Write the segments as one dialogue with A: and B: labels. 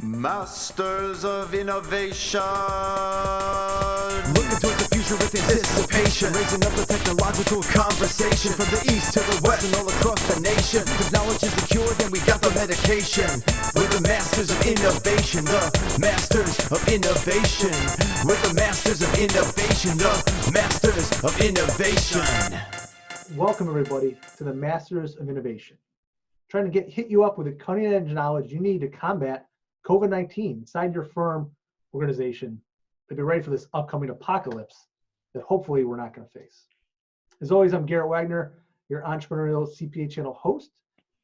A: Masters of innovation.
B: Looking towards the future with anticipation, raising up the technological conversation from the east to the west and all across the nation. If knowledge is the cure, then we got the medication. We're the masters of innovation, the masters of innovation. We're the masters of innovation, the masters of innovation.
C: Welcome everybody to the Masters of Innovation. Trying to hit you up with the cutting edge knowledge you need to combat COVID-19 inside your firm organization to be ready for this upcoming apocalypse that hopefully we're not going to face. As always, I'm Garrett Wagner, your Entrepreneurial CPA channel host,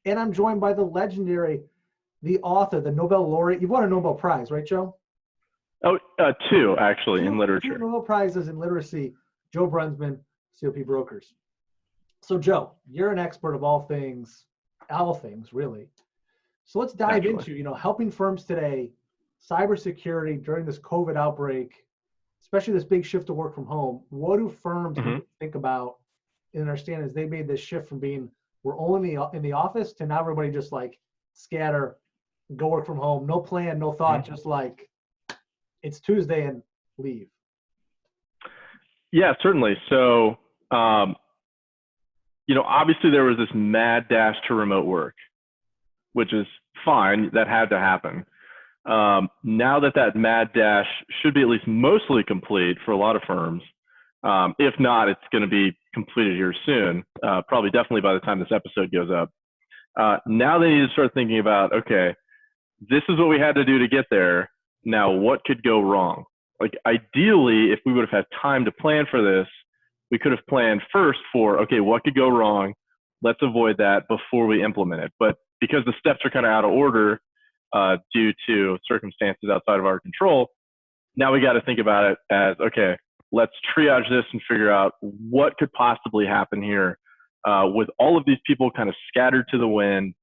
C: and I'm joined by the legendary, the author, the Nobel laureate. You've won a Nobel Prize, right, Joe?
D: Oh, two actually in literature.
C: Two Nobel Prizes in literacy, Joe Brunsman, COP Brokers. So Joe, you're an expert of all things really. So let's dive into, helping firms today, cybersecurity during this COVID outbreak, especially this big shift to work from home. What do firms need to think about and understand as they made this shift from being, we're only in the office to now everybody just like scatter, go work from home, no plan, no thought, just like it's Tuesday and leave.
D: Yeah, certainly. So, obviously there was this mad dash to remote work, which is fine. That had to happen. Now that mad dash should be at least mostly complete for a lot of firms. If not, it's going to be completed here soon, probably definitely by the time this episode goes up. Now they need to start thinking about, okay, this is what we had to do to get there. Now, what could go wrong? Like ideally, if we would have had time to plan for this, we could have planned first for, okay, what could go wrong? Let's avoid that before we implement it. But because the steps are kind of out of order due to circumstances outside of our control, now we got to think about it as, okay, let's triage this and figure out what could possibly happen here with all of these people kind of scattered to the wind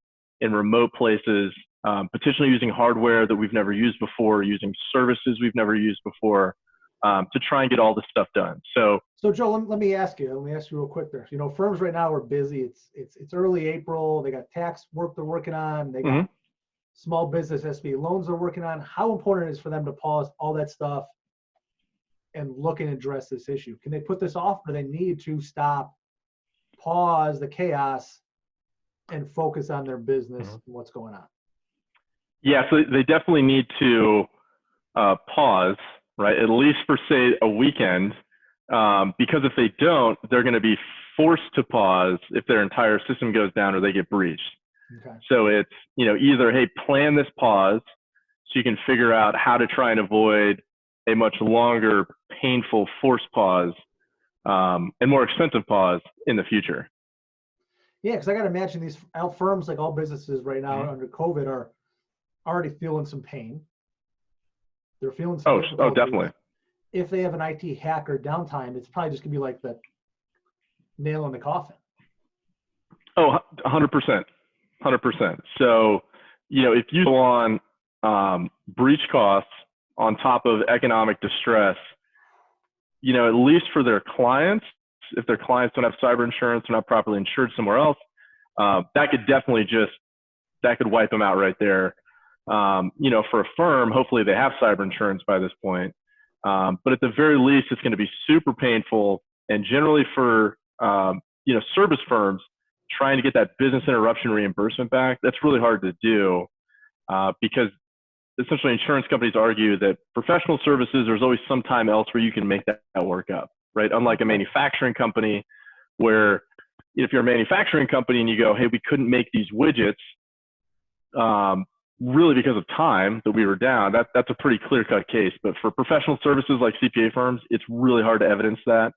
D: in remote places, potentially using hardware that we've never used before, using services we've never used before, to try and get all this stuff done. So
C: Joe, let me ask you real quick there. Firms right now are busy. It's early April. They got tax work they're working on. They got small business SBA loans they're working on. How important it is for them to pause all that stuff and look and address this issue? Can they put this off, or they need to stop, pause the chaos, and focus on their business and what's going on?
D: Yeah, so they definitely need to pause, right? At least for say a weekend, because if they don't, they're going to be forced to pause if their entire system goes down or they get breached.
C: Okay.
D: So it's, either, hey, plan this pause so you can figure out how to try and avoid a much longer, painful forced pause and more expensive pause in the future.
C: Yeah, because I got to imagine these firms, like all businesses right now under COVID, are already feeling some pain. They're feeling some
D: Oh, definitely.
C: If they have an IT hacker downtime, it's probably just gonna be like the nail in the coffin.
D: Oh, 100%. 100%. So, if you go on breach costs on top of economic distress, at least for their clients, if their clients don't have cyber insurance, they're not properly insured somewhere else, that could wipe them out right there. For a firm, hopefully they have cyber insurance by this point. But at the very least, it's going to be super painful. And generally for, service firms trying to get that business interruption reimbursement back, that's really hard to do because essentially insurance companies argue that professional services, there's always some time else where you can make that work up, right? Unlike a manufacturing company where if you're a manufacturing company and you go, hey, we couldn't make these widgets, really because of time that we were down, that's a pretty clear-cut case. But for professional services like CPA firms, it's really hard to evidence that.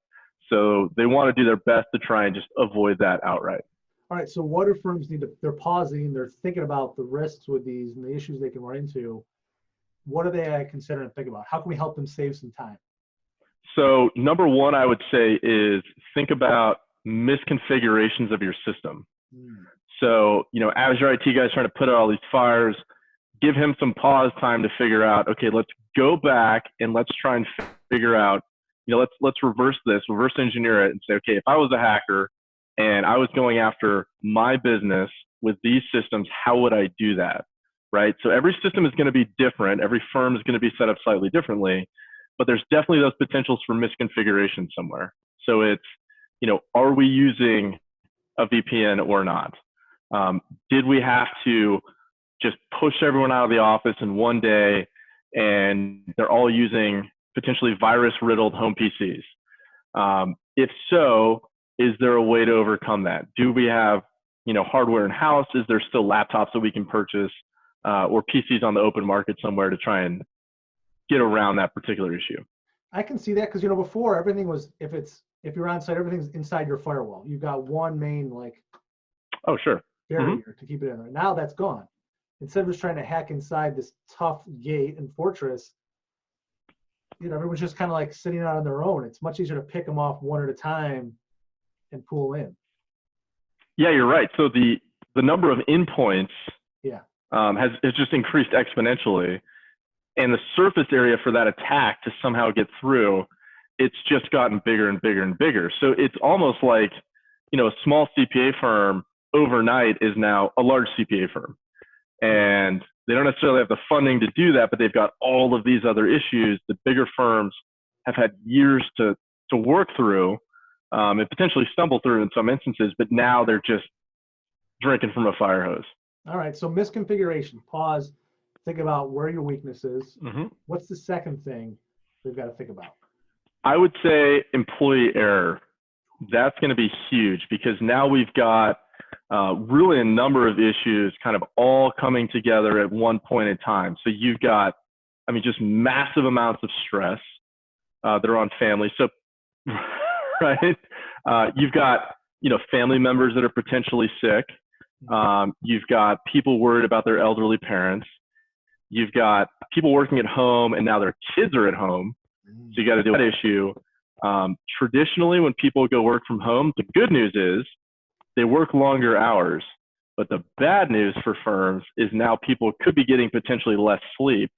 D: So they want to do their best to try and just avoid that outright.
C: All right, so what do firms need to, they're pausing, they're thinking about the risks with these and the issues they can run into. What do they consider and think about? How can we help them save some time?
D: So number one, I would say is think about misconfigurations of your system. So, as your IT guy's trying to put out all these fires, give him some pause time to figure out, okay, let's go back and let's try and figure out, let's reverse engineer it and say, okay, if I was a hacker and I was going after my business with these systems, how would I do that? right? So every system is going to be different. Every firm is going to be set up slightly differently, but there's definitely those potentials for misconfiguration somewhere. So it's, are we using a VPN or not? Did we have to just push everyone out of the office in one day and they're all using potentially virus-riddled home PCs? If so, is there a way to overcome that? Do we have, hardware in-house? Is there still laptops that we can purchase or PCs on the open market somewhere to try and get around that particular issue?
C: I can see that because before everything was if you're on site, everything's inside your firewall. You've got one main
D: Oh, sure.
C: barrier to keep it in there. Now that's gone. Instead of just trying to hack inside this tough gate and fortress, everyone's just kind of sitting out on their own. It's much easier to pick them off one at a time and pull in.
D: Yeah, you're right. So the number of endpoints has just increased exponentially, and the surface area for that attack to somehow get through, it's just gotten bigger and bigger and bigger. So it's almost like, a small CPA firm overnight is now a large CPA firm. And they don't necessarily have the funding to do that, but they've got all of these other issues that bigger firms have had years to work through and potentially stumble through in some instances, but now they're just drinking from a fire hose.
C: All right, so misconfiguration, pause, think about where your weakness is. What's the second thing they've got to think about?
D: I would say employee error. That's going to be huge because now we've got really a number of issues kind of all coming together at one point in time. So you've got, just massive amounts of stress that are on families. So, right, you've got, family members that are potentially sick. You've got people worried about their elderly parents. You've got people working at home and now their kids are at home. So you got to deal with that issue. Traditionally, when people go work from home, the good news is they work longer hours. But the bad news for firms is now people could be getting potentially less sleep,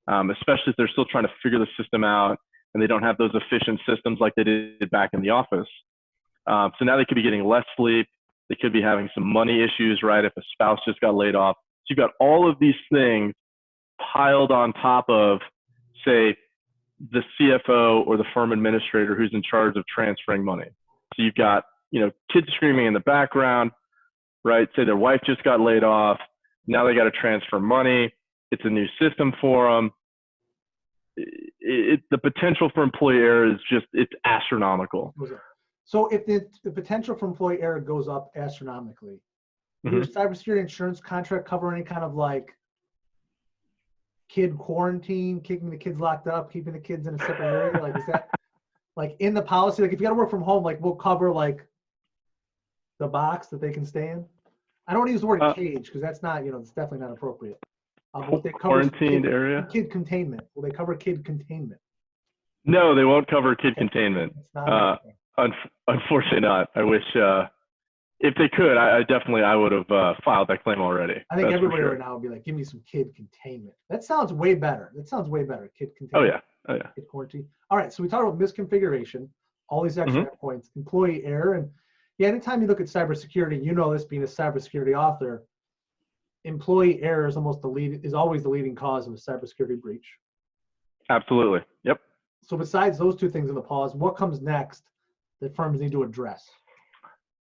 D: especially if they're still trying to figure the system out and they don't have those efficient systems like they did back in the office. So now they could be getting less sleep. They could be having some money issues, right? If a spouse just got laid off. So you've got all of these things piled on top of, say, the CFO or the firm administrator who's in charge of transferring money. So you've got, kids screaming in the background, right? Say their wife just got laid off. Now they got to transfer money. It's a new system for them. The potential for employee error is it's astronomical.
C: So if the potential for employee error goes up astronomically, does your cybersecurity insurance contract cover any kind of kid quarantine, keeping the kids locked up, keeping the kids in a separate area? Is that in the policy? If you got to work from home, we'll cover the box that they can stay in. I don't want to use the word cage because that's not, it's definitely not appropriate. But they cover
D: quarantined area?
C: Kid containment. Will they cover kid containment?
D: No, they won't cover kid containment.
C: It's not
D: Unfortunately not. I wish, if they could, I would have filed that claim already.
C: I think everybody right now would be like, give me some kid containment. That sounds way better. Kid containment.
D: Oh yeah.
C: Kid quarantine. All right, so we talked about misconfiguration, all these extra points, employee error, and anytime you look at cybersecurity, this being a cybersecurity author, employee error is always the leading cause of a cybersecurity breach.
D: Absolutely. Yep.
C: So besides those two things in the pause, what comes next that firms need to address?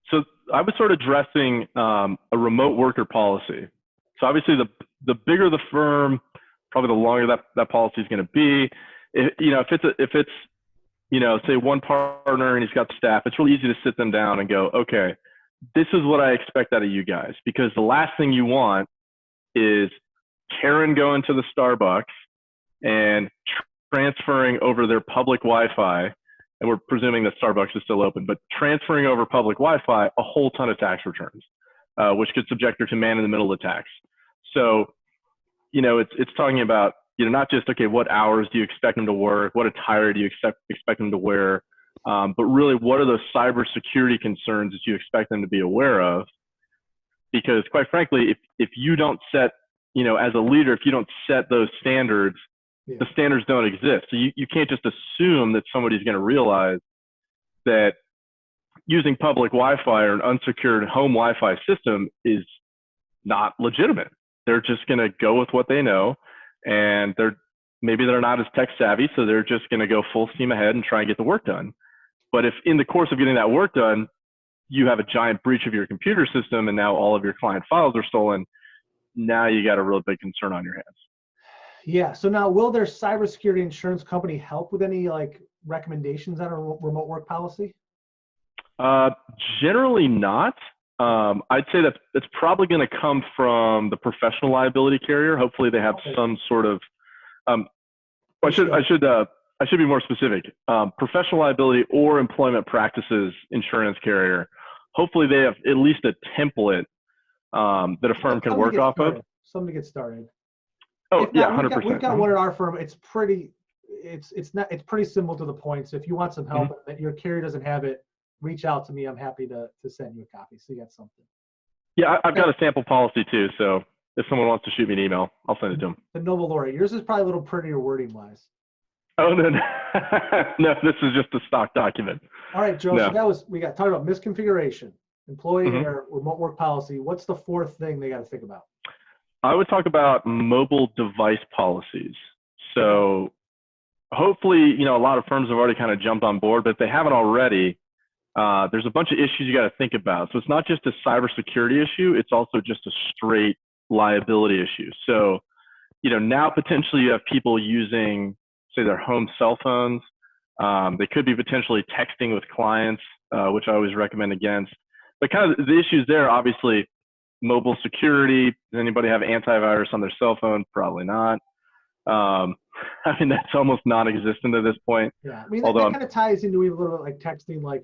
D: So I was sort of addressing a remote worker policy. So obviously the bigger the firm, probably the longer that policy is going to be. If it's say one partner and he's got staff, it's really easy to sit them down and go, okay, this is what I expect out of you guys, because the last thing you want is Karen going to the Starbucks and transferring over their public Wi-Fi, and we're presuming that Starbucks is still open, but transferring over public Wi-Fi a whole ton of tax returns, which could subject her to man-in-the-middle attacks. So, it's talking about, not just, okay, what hours do you expect them to work? What attire do you expect them to wear? But really, what are those cybersecurity concerns that you expect them to be aware of? Because quite frankly, if you don't set, as a leader, if you don't set those standards, the standards don't exist. So you can't just assume that somebody's going to realize that using public Wi-Fi or an unsecured home Wi-Fi system is not legitimate. they're just going to go with what they know, and maybe they're not as tech savvy, so they're just going to go full steam ahead and try and get the work done. But if in the course of getting that work done, you have a giant breach of your computer system and now all of your client files are stolen, now you got a real big concern on your hands.
C: Yeah. So now, will their cybersecurity insurance company help with any like recommendations on a remote work policy?
D: Generally not. I'd say that it's probably going to come from the professional liability carrier. Hopefully they have some sort of, I should be more specific. Professional liability or employment practices insurance carrier. Hopefully they have at least a template that a firm can work off of.
C: Something to get started.
D: Oh,
C: If not,
D: yeah, 100%.
C: We've got one at our firm. It's pretty simple to the point. So if you want some help and your carrier doesn't have it, reach out to me. I'm happy to send you a copy so you got something.
D: Yeah, I've got a sample policy too. So if someone wants to shoot me an email, I'll send it to them.
C: The Noble Laureate. Yours is probably a little prettier wording wise.
D: Oh, no, no, this is just a stock document.
C: All right, Joe. No. So we got talking about misconfiguration, employee or remote work policy. What's the fourth thing they got to think about?
D: I would talk about mobile device policies. So hopefully, a lot of firms have already kind of jumped on board, but if they haven't already, there's a bunch of issues you got to think about. So it's not just a cybersecurity issue, it's also just a straight liability issue. So, now potentially you have people using, say, their home cell phones. They could be potentially texting with clients, which I always recommend against. But kind of the issues there, obviously, mobile security. Does anybody have antivirus on their cell phone? Probably not. I mean, that's almost non-existent at this point.
C: Yeah, I mean, that kind of ties into even a little bit like texting, like,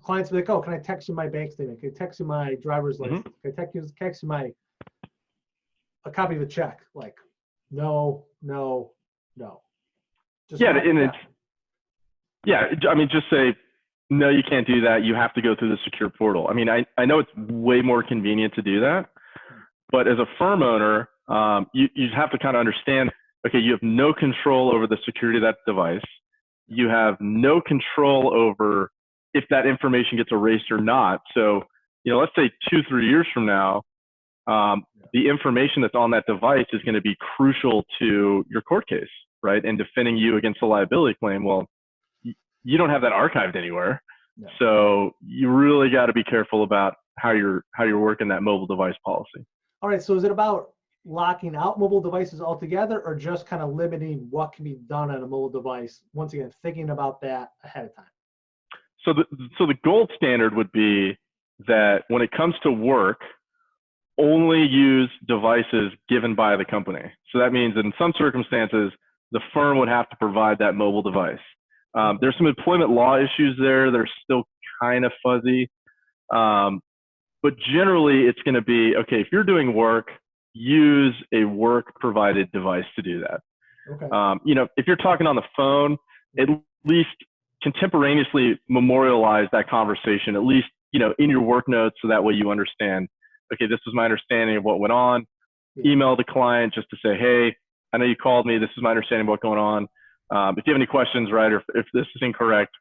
C: clients will be like, oh, can I text you my bank statement? Can I text you my driver's license? Can I text you a copy of the check? Like, no. Just
D: I mean, just say, no, you can't do that. You have to go through the secure portal. I mean, I know it's way more convenient to do that, but as a firm owner, you have to kind of understand, okay, you have no control over the security of that device. You have no control over if that information gets erased or not. So, let's say 2-3 years from now, the information that's on that device is going to be crucial to your court case, right? And defending you against a liability claim. Well, you don't have that archived anywhere. No. So you really got to be careful about how you're working that mobile device policy.
C: All right. So is it about locking out mobile devices altogether, or just kind of limiting what can be done on a mobile device? Once again, thinking about that ahead of time.
D: So the gold standard would be that when it comes to work, only use devices given by the company. So that means that in some circumstances, the firm would have to provide that mobile device. There's some employment law issues there that are still kind of fuzzy. But generally, it's going to be, okay, if you're doing work, use a work-provided device to do that. Okay. If you're talking on the phone, at least contemporaneously memorialize that conversation, at least, in your work notes, so that way you understand, okay, this is my understanding of what went on. Email the client just to say, hey, I know you called me. This is my understanding of what's going on. If you have any questions, right, or if this is incorrect,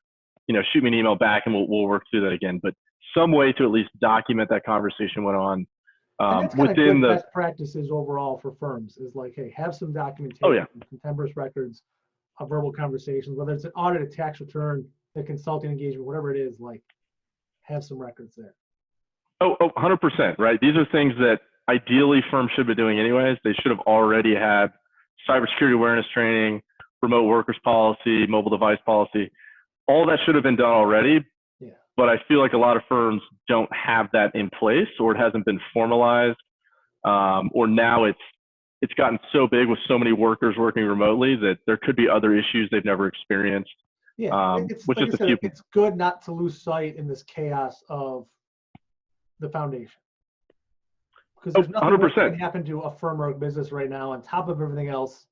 D: shoot me an email back and we'll work through that again. But some way to at least document that conversation went on.
C: And that's kind within of good best practices overall for firms is like, hey, have some documentation, contemporaneous records of verbal conversations, whether it's an audit, a tax return, a consulting engagement, whatever it is, like have some records there.
D: Oh, 100%, right? These are things that ideally firms should be doing anyways. They should have already had cybersecurity awareness training, remote workers policy, mobile device policy. All that should have been done already. Yeah. But I feel like a lot of firms don't have that in place, or it hasn't been formalized, or now it's gotten so big with so many workers working remotely that there could be other issues they've never experienced.
C: Yeah, which like is said, it's good not to lose sight in this chaos of the foundation. Because there's nothing that can happen to a firm or a business right now on top of everything else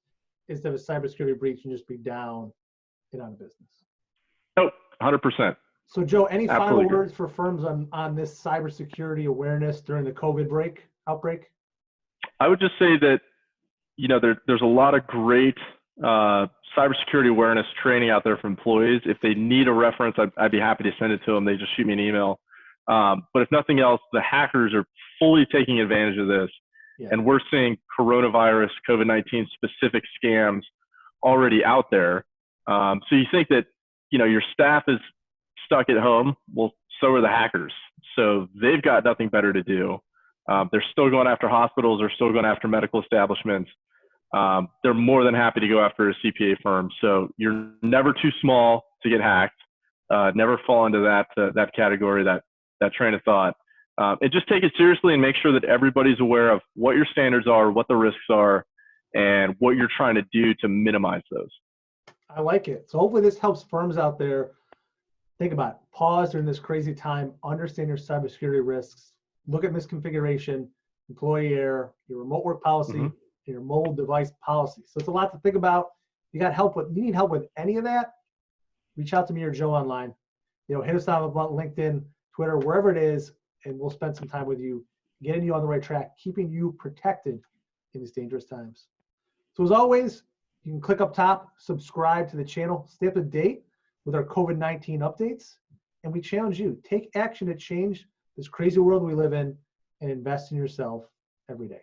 C: is to have a cybersecurity breach and just be down and out of business.
D: Oh, 100%.
C: So Joe, any final words for firms on this cybersecurity awareness during the COVID outbreak?
D: I would just say that, there's a lot of great cybersecurity awareness training out there for employees. If they need a reference, I'd be happy to send it to them. They just shoot me an email. But if nothing else, the hackers are fully taking advantage of this.
C: Yeah.
D: And we're seeing coronavirus, COVID-19 specific scams already out there. So you think that, your staff is stuck at home. Well, so are the hackers. So they've got nothing better to do. They're still going after hospitals. They're still going after medical establishments. They're more than happy to go after a CPA firm. So you're never too small to get hacked. Never fall into that category, that train of thought. And just take it seriously and make sure that everybody's aware of what your standards are, what the risks are, and what you're trying to do to minimize those.
C: I like it. So hopefully this helps firms out there think about it. Pause during this crazy time, understand your cybersecurity risks, look at misconfiguration, employee error, your remote work policy, and your mobile device policy. So it's a lot to think about. You need help with any of that, reach out to me or Joe online. Hit us on about LinkedIn, Twitter, wherever it is, and we'll spend some time with you, getting you on the right track, keeping you protected in these dangerous times. So as always, you can click up top, subscribe to the channel, stay up to date with our COVID-19 updates, and we challenge you, take action to change this crazy world we live in and invest in yourself every day.